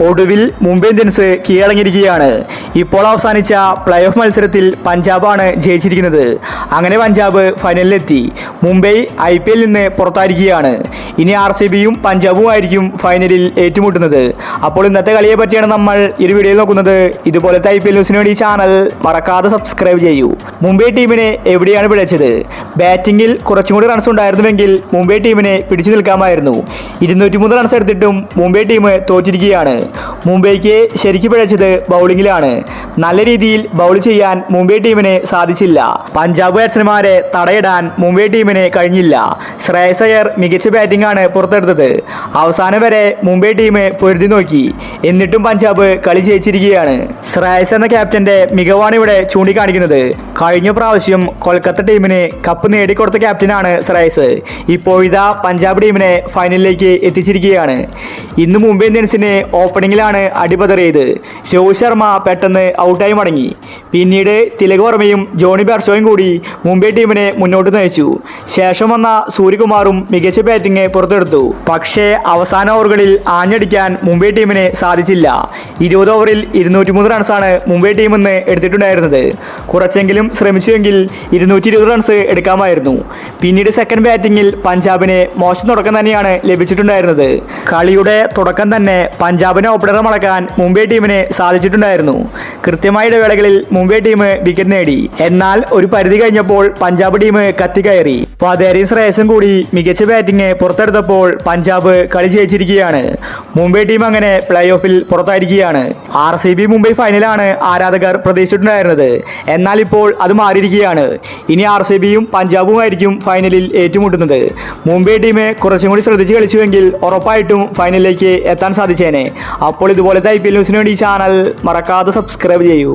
ഒടുവിൽ മുംബൈ ഇന്ത്യൻസ് കീഴടങ്ങിയിരിക്കുകയാണ്. ഇപ്പോൾ അവസാനിച്ച പ്ലേ ഓഫ് മത്സരത്തിൽ പഞ്ചാബാണ് ജയിച്ചിരിക്കുന്നത്. അങ്ങനെ പഞ്ചാബ് ഫൈനലിലെത്തി. മുംബൈ IPL നിന്ന് പുറത്തായിരിക്കുകയാണ്. ഇനി RCBയും പഞ്ചാബുമായിരിക്കും ഫൈനലിൽ ഏറ്റുമുട്ടുന്നത്. അപ്പോൾ ഇന്നത്തെ കളിയെ പറ്റിയാണ് നമ്മൾ ഈ വീഡിയോയിൽ നോക്കുന്നത്. ഇതുപോലത്തെ IPL ന്യൂസിന് വേണ്ടി ചാനൽ മറക്കാതെ സബ്സ്ക്രൈബ് ചെയ്യൂ. മുംബൈ ടീമിനെ എവിടെയാണ് പിഴച്ചത്? ബാറ്റിംഗിൽ കുറച്ചും കൂടി റൺസ് ഉണ്ടായിരുന്നുവെങ്കിൽ മുംബൈ ടീമിനെ പിടിച്ചു നിൽക്കാമായിരുന്നു. 203 റൺസ് എടുത്തിട്ടും മുംബൈ ടീം തോറ്റിരിക്കുകയാണ്. മുംബൈക്ക് ശരിക്കും പിഴച്ചത് ബൗളിങ്ങിലാണ്. നല്ല രീതിയിൽ ബൗൾ ചെയ്യാൻ മുംബൈ ടീമിന് സാധിച്ചില്ല. പഞ്ചാബ് ബാറ്റ്സ്മാൻമാരെ തടയിടാൻ മുംബൈ ടീമിന് കഴിഞ്ഞില്ല. ശ്രേയസ് അയ്യർ മികച്ച ബാറ്റിംഗ് ആണ് പുറത്തെടുത്തത്. അവസാനം വരെ മുംബൈ ടീം പൊരുതി നോക്കി. എന്നിട്ടും പഞ്ചാബ് കളി ജയിച്ചിരിക്കുകയാണ്. ശ്രേയസ് എന്ന ക്യാപ്റ്റന്റെ മികവാണ് ഇവിടെ ചൂണ്ടിക്കാണിക്കുന്നത്. കഴിഞ്ഞ പ്രാവശ്യം കൊൽക്കത്ത ടീമിന് കപ്പ് നേടിക്കൊടുത്ത ക്യാപ്റ്റനാണ് ശ്രേയസ്. ഇപ്പോഴിതാ പഞ്ചാബ് ടീമിനെ ഫൈനലിലേക്ക് എത്തിച്ചിരിക്കുകയാണ്. ഇന്ന് മുംബൈ ഇന്ത്യൻസിന് ഓപ്പണിംഗിലാണ് അടിപതറിയത്. രോഹിത് ശർമ്മ പെട്ടെന്ന് ഔട്ടായി മടങ്ങി. പിന്നീട് തിലക് വർമ്മയും ജോണി ബെർഷോയും കൂടി മുംബൈ ടീമിനെ മുന്നോട്ട് നയിച്ചു. ശേഷം വന്ന സൂര്യകുമാറും മികച്ച ബാറ്റിംഗ് പുറത്തെടുത്തു. പക്ഷേ അവസാന ഓവറുകളിൽ ആഞ്ഞടിക്കാൻ മുംബൈ ടീമിന് സാധിച്ചില്ല. 20 ഓവറിൽ 203 റൺസാണ് മുംബൈ ടീം ഇന്ന് എടുത്തിട്ടുണ്ടായിരുന്നത്. കുറച്ചെങ്കിലും ശ്രമിച്ചുവെങ്കിൽ 220 റൺസ് എടുക്കാമായിരുന്നു. പിന്നീട് സെക്കൻഡ് ബാറ്റിംഗിൽ പഞ്ചാബിന് മോശം തുടക്കം തന്നെയാണ് ലഭിച്ചിട്ടുണ്ടായിരുന്നത്. കളിയുടെ തുടക്കം തന്നെ പഞ്ചാബിനെ ഓപ്പണറെ മടക്കാൻ മുംബൈ ടീമിന് സാധിച്ചിട്ടുണ്ടായിരുന്നു. കൃത്യമായ ഇടവേളകളിൽ മുംബൈ ടീം വിക്കറ്റ് നേടി. എന്നാൽ ഒരു പരിധി കഴിഞ്ഞപ്പോൾ പഞ്ചാബ് ടീം കത്തിക്കയറി. പതേരയും ശ്രേയസും കൂടി മികച്ച ബാറ്റിംഗ് പുറത്തെടുത്തപ്പോൾ പഞ്ചാബ് കളി ജയിച്ചിരിക്കുകയാണ്. മുംബൈ ടീം അങ്ങനെ പ്ലേ ഓഫിൽ പുറത്തായിരിക്കുകയാണ്. RCB മുംബൈ ഫൈനലാണ് ആരാധകർ പ്രതീക്ഷിച്ചിട്ടുണ്ടായിരുന്നത്. എന്നാൽ ഇപ്പോൾ അത് മാറിയിരിക്കുകയാണ്. ഇനി RCBയും പഞ്ചാബുമായിരിക്കും ഫൈനലിൽ ഏറ്റുമുട്ടുന്നത്. മുംബൈ ടീം കുറച്ചും കൂടി ശ്രദ്ധിച്ച് കളിച്ചുവെങ്കിൽ ഉറപ്പായിട്ടും ഫൈനലിലേക്ക് എത്താൻ സാധിച്ചേനെ. അപ്പോൾ ഇതുപോലത്തെ IPL ന്യൂസിന് വേണ്ടി ചാനൽ മറക്കാതെ സബ്സ്ക്രൈബ് ചെയ്യൂ.